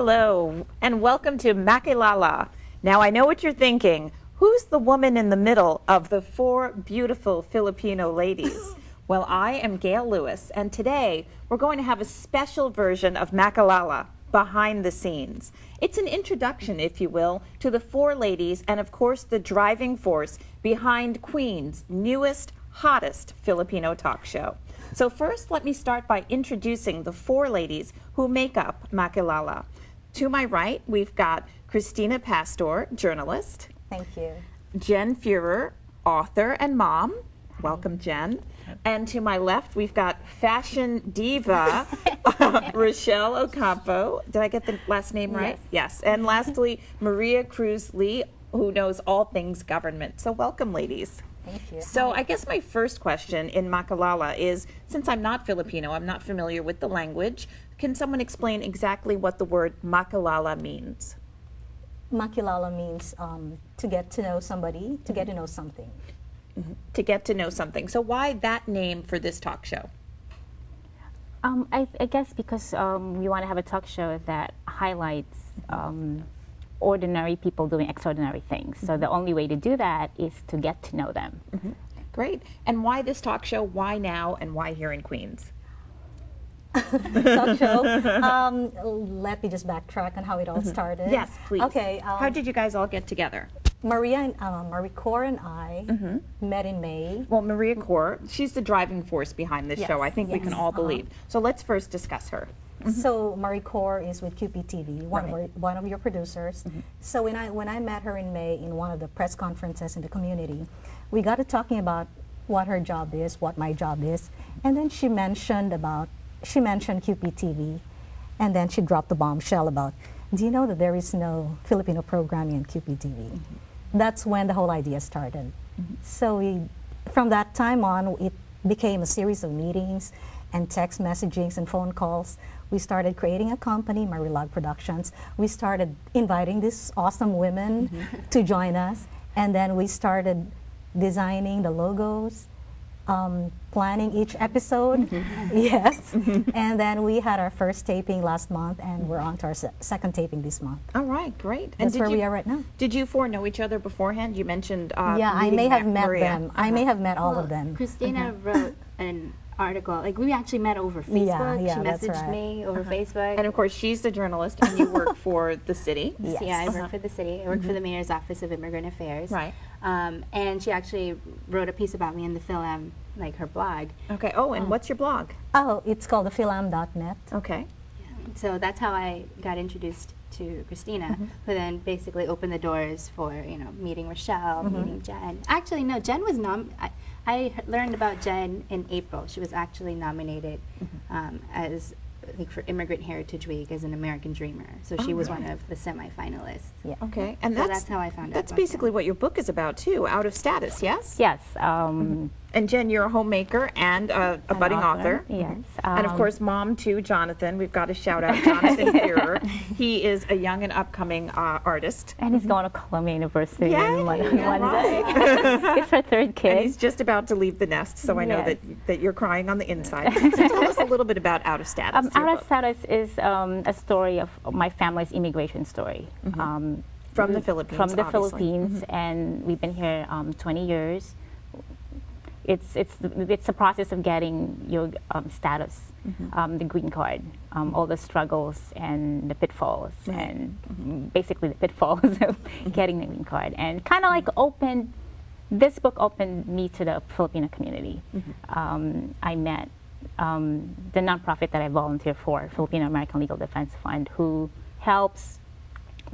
Hello, and welcome to Makilala. Now, I know what you're thinking. Who's the woman in the middle of the four beautiful Filipino ladies? Well, I am Gail Lewis, and today we're going to have a special version of Makilala, Behind the Scenes. It's an introduction, if you will, to the four ladies and, of course, the driving force behind Queen's newest, hottest Filipino talk show. So first, let me start by introducing the four ladies who make up Makilala. To my right, we've got Christina Pastor, journalist. Thank you. Jen Fuhrer, author and mom. Welcome, Jen. And to my left, we've got fashion diva, Rochelle Ocampo. Did I get the last name right? Yes. And lastly, Maria Cruz Lee, who knows all things government. So welcome, ladies. Thank you. So I guess my first question in Makilala is, since I'm not Filipino, I'm not familiar with the language, can someone explain exactly what the word Makilala means? Makilala means to get to know somebody, to get to know something. To get to know something. So why that name for this talk show? I guess because we want to have a talk show that highlights ordinary people doing extraordinary things. So the only way to do that is to get to know them. Great. And why this talk show? Why now? And why here in Queens? Talk show. Let me just backtrack on how it all started. Yes, please. Okay. How did you guys all get together? Marie Cor and I met in May. Well, Maria Cor, she's the driving force behind this show. I think we can all believe. So let's first discuss her. So Marie Cor is with QPTV, one of your producers. So when I met her in May in one of the press conferences in the community, we got to talking about what her job is, what my job is, and then she mentioned QPTV, and then she dropped the bombshell about, do you know that there is no Filipino programming in QPTV? That's when the whole idea started. So from that time on, it became a series of meetings and text messagings and phone calls. We started creating a company, Marilag Productions. We started inviting these awesome women to join us, and then we started designing the logos, planning each episode. Yes. And then we had our first taping last month, and we're on to our second taping this month. All right, great. That's where we are right now. Did you four know each other beforehand? You mentioned yeah, I may have met them. I may have met all of them. Christina wrote an article. Like, we actually met over Facebook. Yeah, she that's messaged right. me over Facebook. And of course, she's the journalist, and you work for the city. Yes. Yeah, I work for the city. I work for the Mayor's Office of Immigrant Affairs. Right. And she actually wrote a piece about me in the Philam, like her blog. Okay. Oh, and what's your blog? Oh, it's called thephilam.net. Okay. So that's how I got introduced to Christina, who then basically opened the doors for, meeting Rochelle, meeting Jen. Actually, no, Jen was I learned about Jen in April. She was actually nominated as, for Immigrant Heritage Week as an American Dreamer. So she was one of the semifinalists. Yeah. Okay. And So that's how I found out. That's about basically Jen. what your book is about too. Out of Status. Yes. Yes. And Jen, you're a homemaker and a budding author. Yes. And of course, mom too, Jonathan. We've got to shout out Jonathan Fuhrer. He is a young and upcoming artist. And he's going to Columbia University Yay, on Wednesday. right. It's her third kid. And he's just about to leave the nest, so I know Yes. that you're crying on the inside. So tell us a little bit about Out of Status. your Out of book. Status is a story of my family's immigration story. From the Philippines, From the obviously. Philippines, and we've been here 20 years. It's a process of getting your status, the green card, all the struggles and the pitfalls, and basically the pitfalls of getting the green card, and kind of like this book opened me to the Filipino community. I met the nonprofit that I volunteer for, Filipino-American Legal Defense Fund, who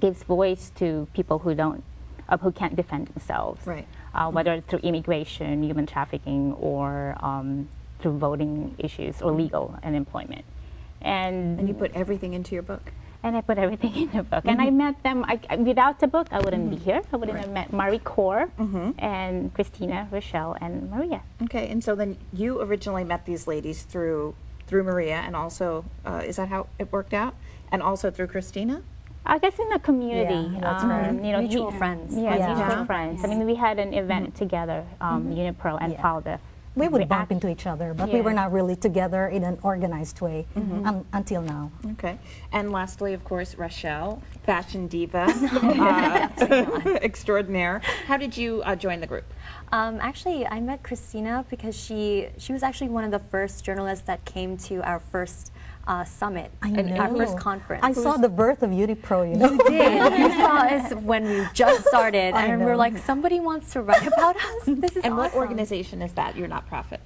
gives voice to people who can't defend themselves. Right. Whether through immigration, human trafficking, or through voting issues or legal and employment. And you put everything into your book. And I put everything in the book. And I met them. Without the book, I wouldn't be here. I wouldn't have met Marie Cor and Christina, Rochelle, and Maria. Okay, and so then you originally met these ladies through Maria, and also, is that how it worked out? And also through Christina? I guess in the community, Yeah, that's right. Mutual friends. Yeah, Yeah. mutual friends. I mean, we had an event together, Unipro and Yeah. FALDEF we would bump react. into each other, but we Yeah. were not really together in an organized way until now. Okay. And lastly, of course, Rochelle, fashion diva extraordinaire. How did you join the group? Actually, I met Christina because she was actually one of the first journalists that came to our first summit, our first conference. I saw the birth of Unipro, you know. You did. You saw us when we just started, I and we were know. like, somebody wants to write about us. This is And what awesome. organization is that, your nonprofit?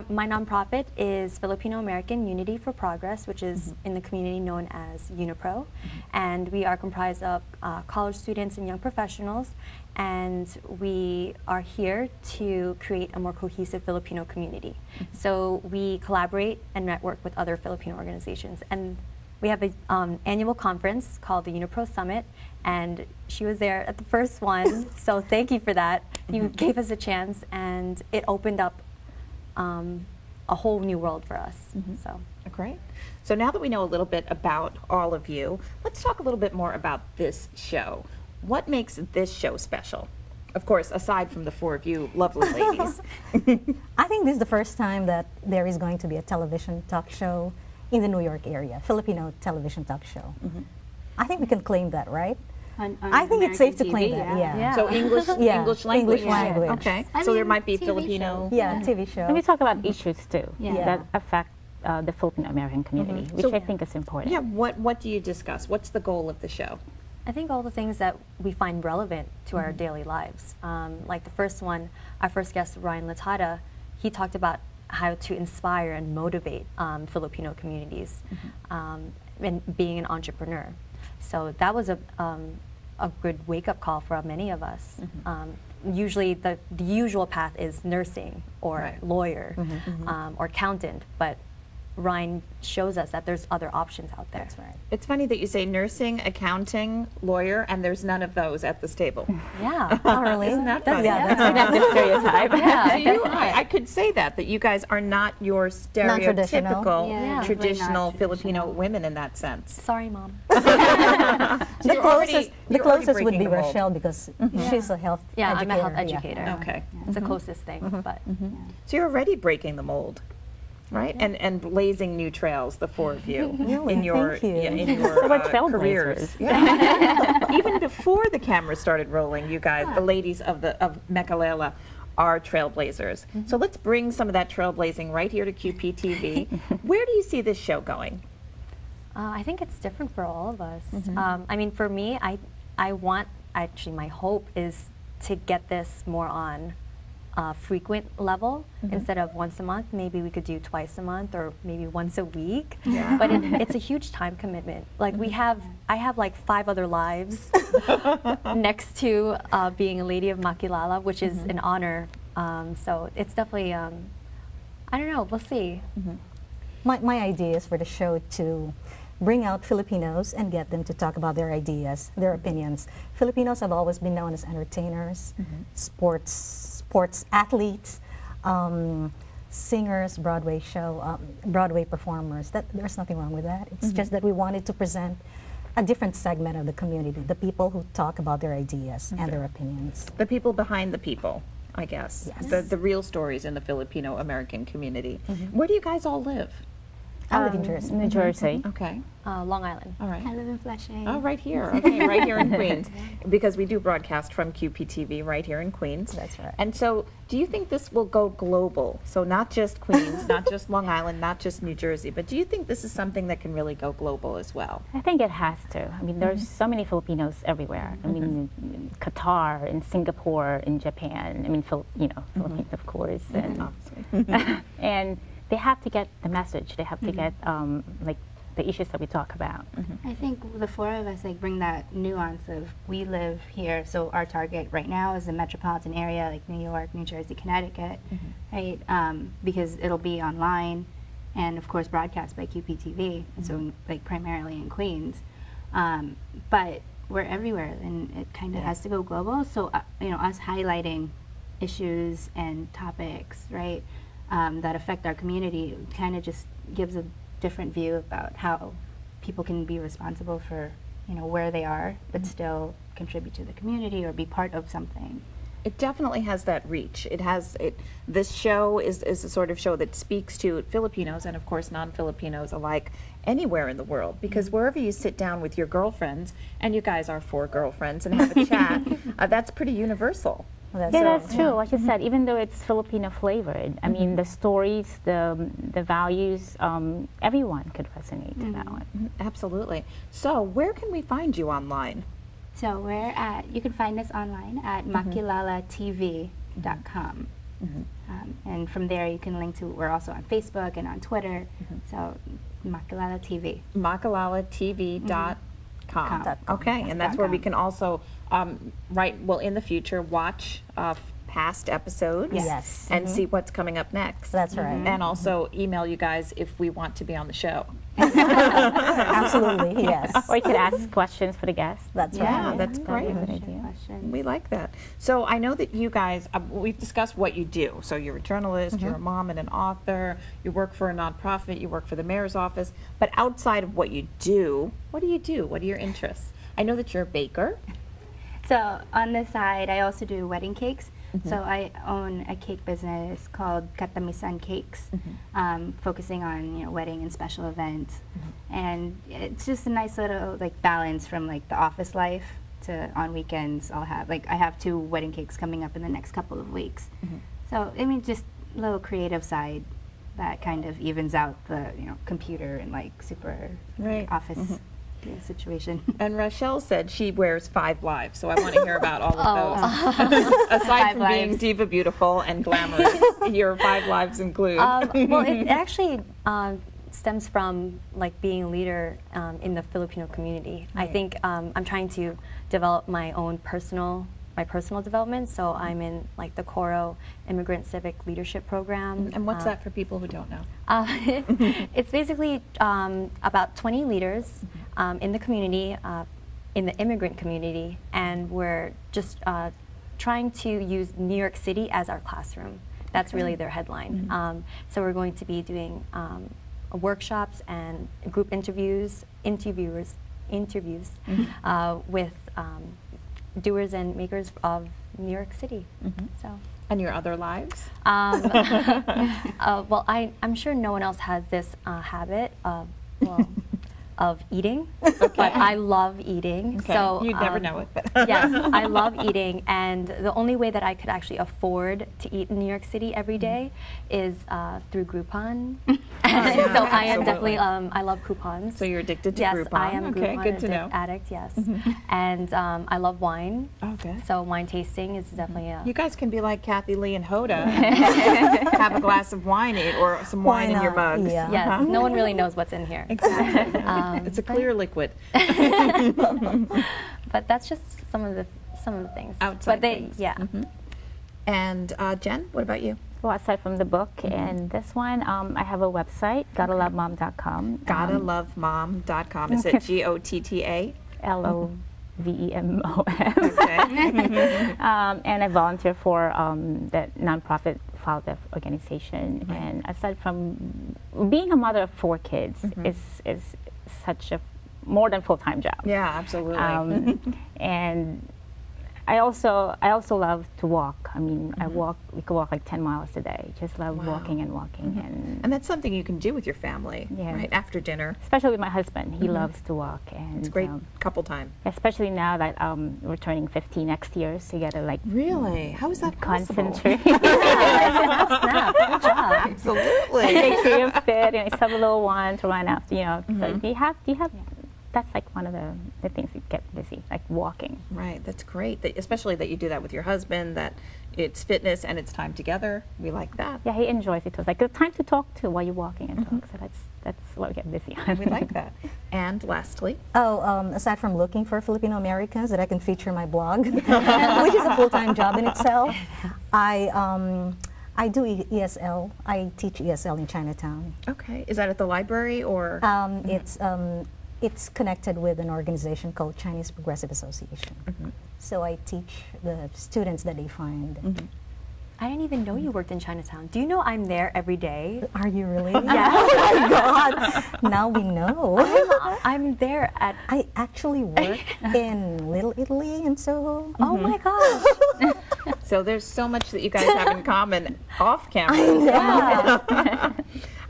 My nonprofit is Filipino-American Unity for Progress, which is in the community known as Unipro. And we are comprised of college students and young professionals. And we are here to create a more cohesive Filipino community. So we collaborate and network with other Filipino organizations. And we have an annual conference called the Unipro Summit. And she was there at the first one. So thank you for that. You gave us a chance, and it opened up a whole new world for us. So. Great. So now that we know a little bit about all of you, let's talk a little bit more about this show. What makes this show special? Of course, aside from the four of you lovely ladies. I think this is the first time that there is going to be a television talk show in the New York area, Filipino television talk show. I think we can claim that, right? On I think it's safe to American claim TV, that, yeah. Yeah. So English, Yeah, English language. English language. Okay. I So there mean, might be TV Filipino. show. Yeah, TV show. And we talk about issues too Yeah. that affect the Filipino-American community, which So- I think is important. Yeah. What do you discuss? What's the goal of the show? I think all the things that we find relevant to our daily lives. Like the first one, our first guest, Ryan Latata, he talked about how to inspire and motivate Filipino communities and being an entrepreneur. So that was a good wake-up call for many of us. Usually the usual path is nursing or Right. lawyer or accountant, but Ryan shows us that there's other options out there. That's right. It's funny that you say nursing, accounting, lawyer, and there's none of those at this table. Yeah. Oh, really? Isn't that funny? Yeah, that's That's the stereotype. Yeah, You- I could say that you guys are not your Non-traditional. stereotypical Yeah, traditional definitely not Filipino traditional. women in that sense. Sorry, Mom. The you're already- closest, you're already would breaking be the mold. Rochelle because she's a health Yeah, educator. I'm a health yeah. educator. Okay. It's the closest thing, but So you're already breaking the mold, right? And blazing new trails, the four of you, Really? in your Thank you. in your we're careers. trailblazers. Yeah. Even before the cameras started rolling, you guys, the ladies of Makilala, are trailblazers. So let's bring some of that trailblazing right here to QPTV. Where do you see this show going? I think it's different for all of us. I mean, for me, I want, actually, my hope is to get this more on a frequent level instead of once a month. Maybe we could do twice a month or maybe once a week. Yeah. But it's a huge time commitment. Like I have like 5 other lives next to being a lady of Makilala, which is an honor. So it's definitely, I don't know, we'll see. My idea is for the show to bring out Filipinos and get them to talk about their ideas, their opinions. Filipinos have always been known as entertainers, sports athletes, singers, Broadway performers. There's nothing wrong with that. It's just that we wanted to present a different segment of the community, the people who talk about their ideas and their opinions. The people behind the people, I guess. Yes. The real stories in the Filipino-American community. Where do you guys all live? I live in Jersey. New Jersey. Okay. Long Island. All right. I live in Flushing. Oh, right here. Okay, right here in Queens. Because we do broadcast from QPTV right here in Queens. That's right. And so, do you think this will go global? So, not just Queens, not just Long Island, not just New Jersey, but do you think this is something that can really go global as well? I think it has to. I mean, there's so many Filipinos everywhere. I mean, in Qatar, in Singapore, in Japan. I mean, Philippines, of course, and Obviously. and they have to get the message. They have to get like the issues that we talk about. I think the 4 of us bring that nuance of we live here, so our target right now is the metropolitan area like New York, New Jersey, Connecticut, right? Because it'll be online and of course broadcast by QPTV, so primarily in Queens. But we're everywhere and it kind of has to go global. So us highlighting issues and topics, right, that affect our community kind of just gives a different view about how people can be responsible for where they are but still contribute to the community or be part of something. It definitely has that reach. It has it. This show is a sort of show that speaks to Filipinos and, of course, non-Filipinos alike anywhere in the world. Because wherever you sit down with your girlfriends, and you guys are 4 girlfriends, and have a chat, that's pretty universal. Well, Yeah, that's true. Like you said, even though it's Filipino flavored, I mean, the stories, the values, everyone could resonate to that one. Absolutely. So, where can we find you online? So you can find us online at MakilalaTV.com. And from there you can link to, we're also on Facebook and on Twitter. So Makilala TV. MakilalaTV.com. Okay, and that's where we can also, in the future, watch past episodes Yes. and see what's coming up next. That's right. And also email you guys if we want to be on the show. Absolutely, yes. Or you could ask questions for the guests. That's Yeah, right. that's great. We like that. So I know that you guys, we've discussed what you do. So you're a journalist, you're a mom and an author, you work for a nonprofit, you work for the mayor's office. But outside of what you do? What are your interests? I know that you're a baker. So on the side, I also do wedding cakes. So I own a cake business called Katamisan Cakes, focusing on wedding and special events, and it's just a nice little balance from the office life to on weekends. I have 2 wedding cakes coming up in the next couple of weeks. So I mean, just a little creative side that kind of evens out the computer and super office situation. And Rochelle said she wears 5 lives, so I want to hear about all of those. Aside from being diva beautiful and glamorous, your 5 lives include. Well, it actually stems from being a leader in the Filipino community. I think I'm trying to develop my own personal development. So I'm in the Coro Immigrant Civic Leadership Program. And what's that for people who don't know? It's basically about 20 leaders in the community, in the immigrant community, and we're just trying to use New York City as our classroom. That's really their headline. So we're going to be doing workshops and group interviews with doers and makers of New York City. So. And your other lives? Well, I'm sure no one else has this habit of eating, but I love eating. Okay. So You'd never know it. But yes, I love eating, and the only way that I could actually afford to eat in New York City every day is through Groupon. So I am definitely, I love coupons. So you're addicted to yes, Groupon? I am a Okay, Groupon good to know. addict, yes. And I love wine. Okay. So wine tasting is definitely a... You guys can be like Kathy Lee and Hoda. Have a glass of wine or some wine in your mugs. Yeah. Yes, no one really knows what's in here. Exactly. It's a clear liquid. But that's just some of the things. Outside but things. Yeah. And Jen, what about you? Well, aside from the book and this one, I have a website, gottalovemom.com. Gottalovemom.com. Is it GOTTA? LOVEMOM. Okay. And I volunteer for the nonprofit father organization. And aside from being a mother of 4 kids is such a more than full-time job. Yeah, absolutely. And I also love to walk. I mean, we could walk 10 miles a day. Just love walking and walking. And that's something you can do with your family, Yeah. right? After dinner. Especially with my husband. He loves to walk. And It's great couple time. especially now that we're turning 50 next year, so you gotta Really? How is that possible? concentrate. Snap. Good job. Absolutely. Make sure you're fit, and just have a little one to run after, So you have that's one of the things that get busy, walking. Right, that's great. Especially that you do that with your husband, that it's fitness and it's time together. We like that. Yeah, he enjoys it. So it's the time to talk to while you're walking and talk. So that's what we get busy on. We like that. And lastly, Aside from looking for Filipino Americans that I can feature my blog, which is a full-time job in itself, I do ESL. I teach ESL in Chinatown. okay, is that at the library or? It's connected with an organization called Chinese Progressive Association. So I teach the students that they find I didn't even know you worked in Chinatown. Do you know I'm there every day? Are you really? Yeah. Oh my God! Now we know. I'm there at. I actually work in Little Italy in Soho. Oh my gosh. So there's so much that you guys have in common off camera. Yeah.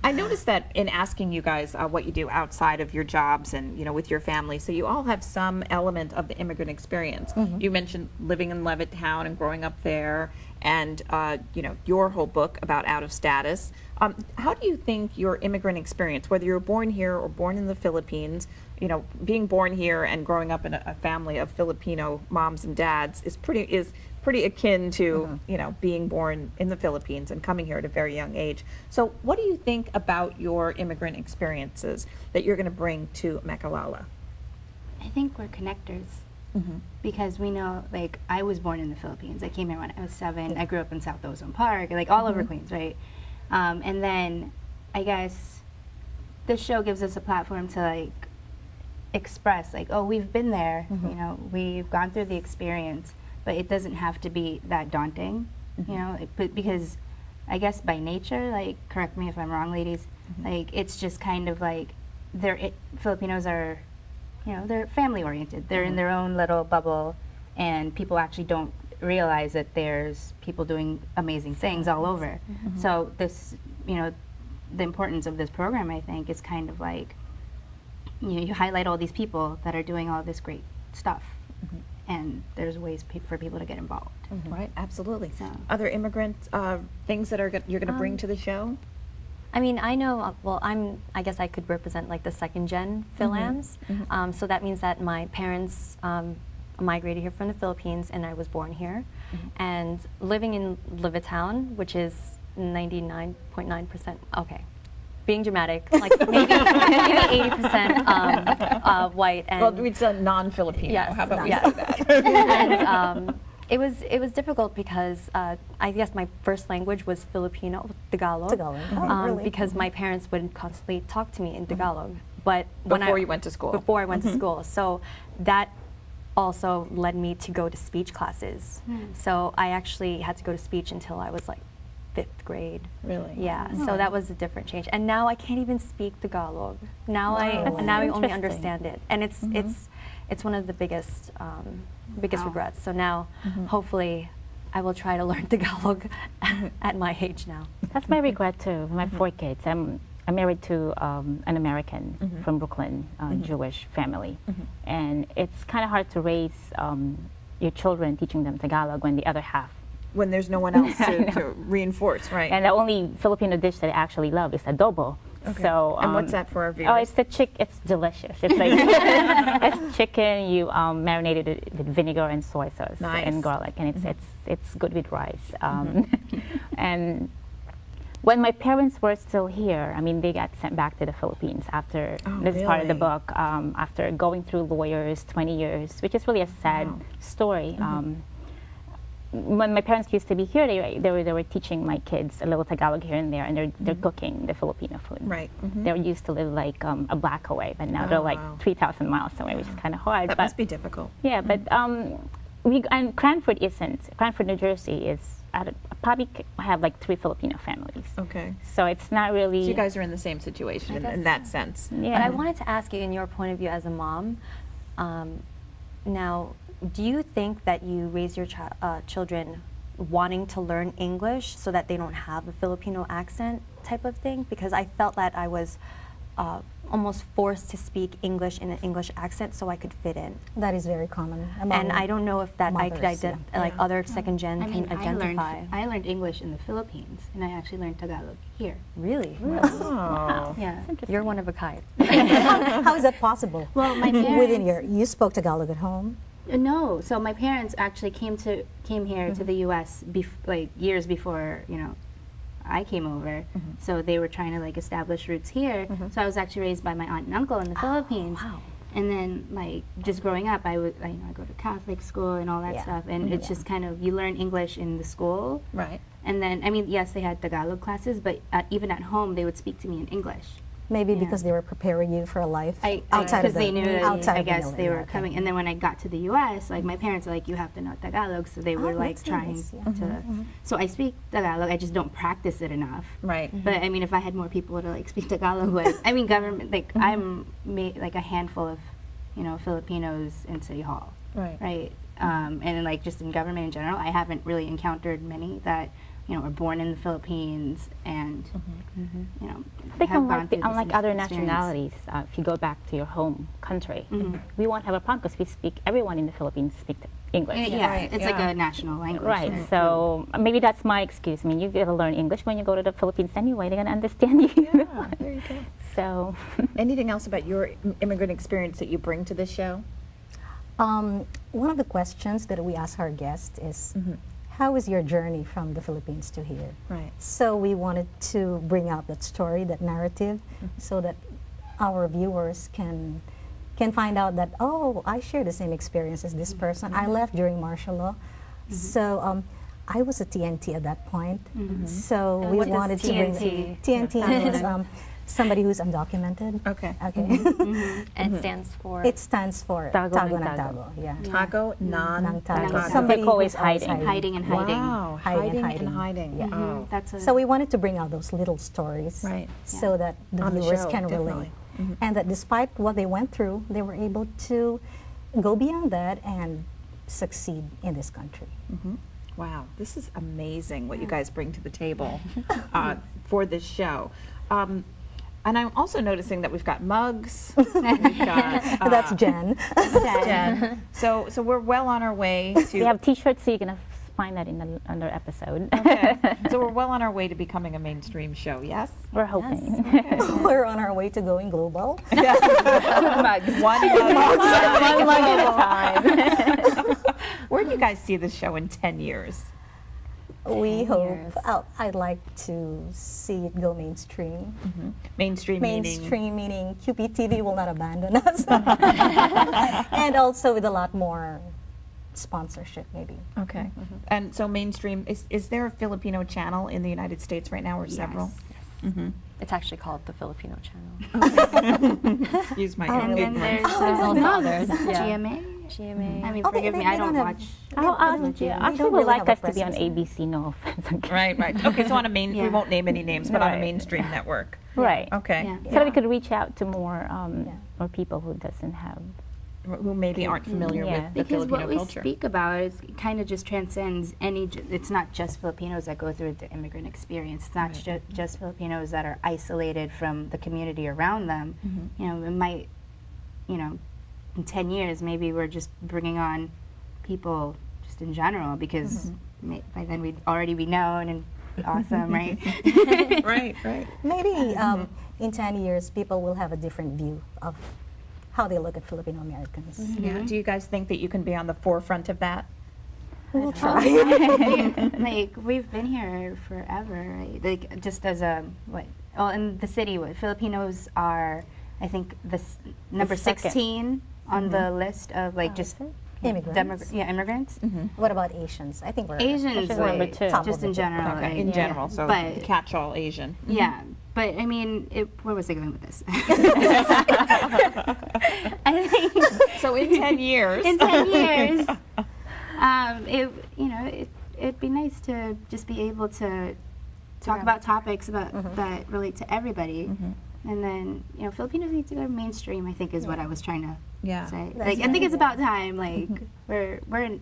I noticed that in asking you guys what you do outside of your jobs and with your family, so you all have some element of the immigrant experience. You mentioned living in Levittown and growing up there, and your whole book about out of status. How do you think your immigrant experience, whether you're born here or born in the Philippines, being born here and growing up in a family of Filipino moms and dads is pretty akin to being born in the Philippines and coming here at a very young age. So what do you think about your immigrant experiences that you're going to bring to Makilala? I think we're connectors. Because we know, like, I was born in the Philippines. I came here when I was 7. I grew up in South Ozone Park, like all over Queens, right? And then I guess this show gives us a platform to like express, like, oh, we've been there, we've gone through the experience, but it doesn't have to be that daunting, because I guess by nature, like, correct me if I'm wrong, ladies, like, it's just kind of like Filipinos are, they're family oriented. They're in their own little bubble, and people actually don't realize that there's people doing amazing things all over. So this, the importance of this program, I think, is kind of like, you highlight all these people that are doing all this great stuff, and there's ways for people to get involved. Right, absolutely. So. Other immigrant things that you're going to bring to the show? I mean, I know, I guess I could represent like the second gen Philams. So that means that my parents migrated here from the Philippines and I was born here. And living in Levittown, which is 99.9%, okay, being dramatic, like maybe 80% white. And Well, we'd say non-Filipino. Yes, How about we yes. say that? and it was difficult because I guess my first language was Filipino, Tagalog. Tagalog. Oh, really? Because my parents would constantly talk to me in Tagalog. But Before you went to school. Before I went to school. So that also led me to go to speech classes. So I actually had to go to speech until I was like 5th grade. Really? Yeah, so that was a different change. And now I can't even speak Tagalog. Now I only interesting. understand it. And it's one of the biggest regrets. So now hopefully I will try to learn Tagalog at my age now. That's my regret too. My 4 kids. I'm married to an American from Brooklyn, Jewish family, and it's kind of hard to raise your children teaching them Tagalog when the other half. When there's no one else to reinforce, right? And the only Filipino dish that I actually love is adobo. Okay. So, and what's that for our viewers? Oh, it's the It's delicious. It's like it's chicken. You marinated it with vinegar and soy sauce and garlic, and it's good with rice. And when my parents were still here, I mean, they got sent back to the Philippines after this is part of the book. After going through lawyers, 20 years, which is really a sad story. When my parents used to be here, they were teaching my kids a little Tagalog here and there, and they're cooking the Filipino food. Right. They used to live like a block away, but now they're like 3,000 miles away, which is kind of hard. That must be difficult. Yeah, but and Cranford isn't. Cranford, New Jersey is probably have like 3 Filipino families. Okay. So it's not really. So you guys are in the same situation in that sense. Yeah. But I wanted to ask you, in your point of view as a mom, now, do you think that you raise your children wanting to learn English so that they don't have a Filipino accent type of thing? Because I felt that I was almost forced to speak English in an English accent so I could fit in. That is very common among And I don't know if that I could mothers, like other second gen I mean, can identify. I learned English in the Philippines, and I actually learned Tagalog here. Really? Oh. Yeah. You're one of a kind. How is that possible? Well, my parents. Within you spoke Tagalog at home? No, so my parents actually came here to the U.S. Like years before I came over. So they were trying to like establish roots here. So I was actually raised by my aunt and uncle in the Philippines. Wow. And then like just growing up, I go to Catholic school and all that Yeah. stuff. And it's just kind of you learn English in the school. Right. And then I mean yes, they had Tagalog classes, but even at home they would speak to me in English. Maybe Yeah. because they were preparing you for a life outside because of the they knew that outside I of guess Manila, they were okay. coming, and then when I got to the U.S., like my parents were like, you have to know Tagalog, so they were like that's trying nice, yeah. to. So I speak Tagalog, I just don't practice it enough. Right. But I mean, if I had more people to like speak Tagalog with, I mean, government, like I'm like a handful of, Filipinos in City Hall, Right. right? And then like just in government in general, I haven't really encountered many that are born in the Philippines and I think have gone through this unlike other experience. nationalities, if you go back to your home country, Mm-hmm. we won't have a problem because everyone in the Philippines speak English. Yeah, Right, it's like yeah. a national language. Right, there. so maybe that's my excuse. I mean, you gotta learn English when you go to the Philippines anyway. They're gonna understand you. Yeah, there you go. So, Anything else about your immigrant experience that you bring to this show? One of the questions that we ask our guests is, how is your journey from the Philippines to here? Right. So we wanted to bring out that story, that narrative, so that our viewers can find out that, oh, I share the same experience as this person. I left during martial law. So I was a TNT at that point. So we what does wanted to bring TNT? TNT is somebody who's undocumented. Okay. Okay. And it stands for. It stands for Tago Tago ng ng Tago. Tago. Yeah. Tago, Ng Tago. Tago. Somebody They're always who's always hiding. Hiding and hiding. Wow. Hiding and Hiding and hiding. Yeah. Oh. That's a, So we wanted to bring out those little stories, Right. so that the On the viewers show, can definitely. relate, and that despite what they went through, they were able to go beyond that and succeed in this country. Wow, this is amazing what you guys bring to the table for this show. And I'm also noticing that we've got mugs. We've got, That's Jen. Jen. So we're well on our way to. we have T-shirts, so you're gonna find that in the under episode. Okay. So we're well on our way to becoming a mainstream show. Yes. We're hoping. We're on our way to going global. One mug. One mug at a time. Where do you guys see this show in 10 years? We hope. years. I'd like to see it go mainstream. Mainstream meaning. Mainstream meaning QPTV will not abandon us, and also with a lot more sponsorship, maybe. Okay. And so mainstream, is there a Filipino channel in the United States right now or several? It's actually called the Filipino Channel. Excuse my and then ignorance. there's also others. GMA. GMA. I mean, Oh, forgive me, they I don't don't have- watch. Actually, don't would really like have a us to be on presence. ABC. No offense. Right, right. Okay, so on a main, we Yeah. won't name any names, but on a Right. mainstream network. Right. Okay. Yeah. So that we could reach out to more Yeah. more people who doesn't have. Who maybe aren't familiar Yeah. with the Because Filipino what we culture. speak about is kind of just transcends any. It's not just Filipinos that go through the immigrant experience. It's not just Filipinos that are isolated from the community around them. It might, in 10 years, maybe we're just bringing on people just in general because by then we'd already be known and be awesome, right? Right, right. Maybe in 10 years, people will have a different view of how they look at Filipino Americans. Yeah. Do you guys think that you can be on the forefront of that? We'll try. Like we've been here forever, right? Like just as a in the city, Filipinos are, I think, number second. 16 on the list of like just Immigrants. immigrants. What about Asians? I think we're Asians, Actually, number like, two. Top just of in the general. Okay, like, in general, so But- catch-all Asian. Yeah, but I mean, where was I going with this? I think So in 10 years. in 10 years, it'd be nice to just be able to talk about topics that relate to everybody. And then, Filipinos need to go mainstream, I think is what I was trying to Yeah. say. That's I think right, it's yeah. about time. Like we're in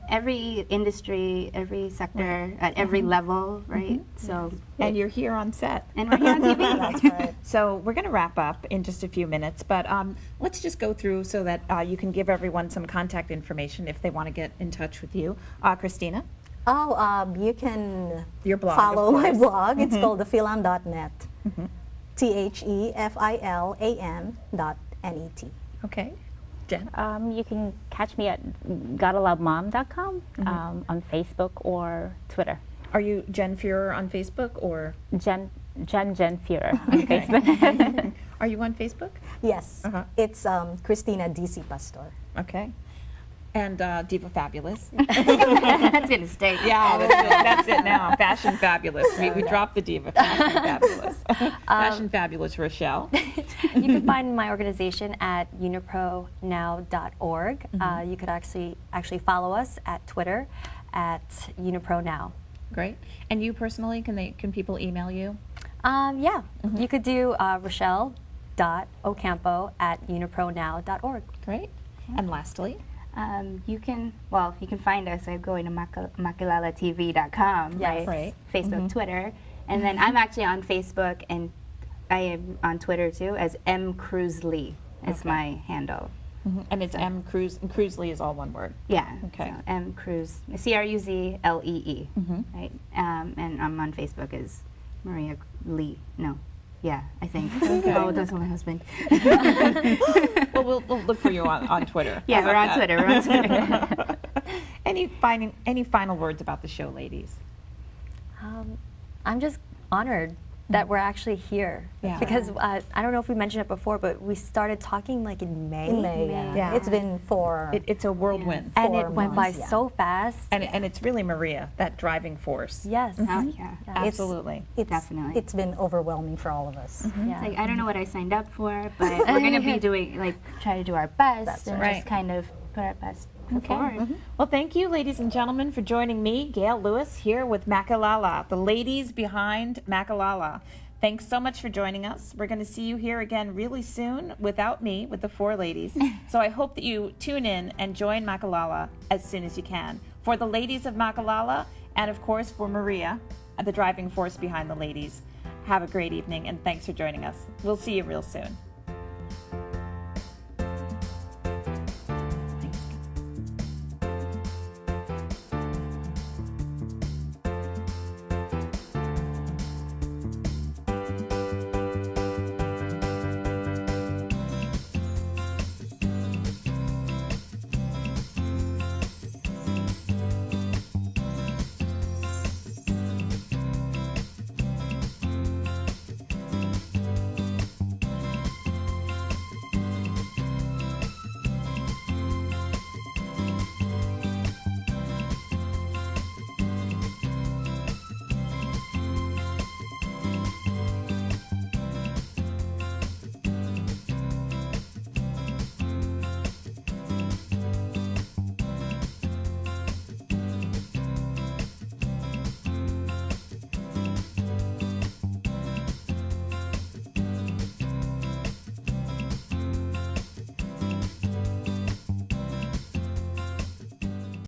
every industry, every sector, at every level, right? So And you're here on set. and we're here on TV. That's right. So we're going to wrap up in just a few minutes, but let's just go through so that you can give everyone some contact information if they want to get in touch with you. Christina? Oh, you can Your blog, follow of my course. blog. It's called thefilam.net. THEFILAM.net. Okay. Jen? You can catch me at gottalovemom.com on Facebook or Twitter. Are you Jen Fuhrer on Facebook or Jen Fuhrer on Facebook. are you on Facebook? Yes, Uh-huh. it's Christina DC Pastor. Okay. And Diva Fabulous. That's gonna stay. Yeah, that's it now. Fashion Fabulous. We dropped the Diva. Fashion Fabulous. Fashion Fabulous Rochelle. You can find my organization at unipronow.org. You could actually follow us at Twitter at unipronow. Great. And you personally, can people email you? Yeah, you could do rochelle.ocampo@unipronow.org. Great. And lastly? You can find us by going to MakilalaTV.com, Yes. Right. Facebook, Twitter, and then I'm actually on Facebook and I am on Twitter too as M Cruz Lee. It's my handle. And it's M Cruz, and Cruzley is all one word. Yeah. Okay. So M Cruz, CRUZLEE, right? And I'm on Facebook as Maria Lee. No. Yeah, I think. Oh, that's my husband. Well, we'll look for you on Twitter. Yeah, How we're about on that? Twitter. We're on Twitter. Any final words about the show, ladies? I'm just honored that we're actually here. Yeah. Because I don't know if we mentioned it before, but we started talking like in May. In May, yeah. It's been It's a whirlwind. And 4 it went by months, yeah. so fast. And it's really Maria, that driving force. Yes. Oh, yeah. Absolutely. Definitely. It's been overwhelming for all of us. Yeah. Like, I don't know what I signed up for, but we're going to be doing, try to do our best and right. just kind of put our best foot forward. Well, thank you, ladies and gentlemen, for joining me, Gail Lewis, here with Makilala, the ladies behind Makilala. Thanks so much for joining us. We're going to see you here again really soon without me, with the 4 ladies. So I hope that you tune in and join Makilala as soon as you can. For the ladies of Makilala, and of course for Maria, the driving force behind the ladies, have a great evening and thanks for joining us. We'll see you real soon.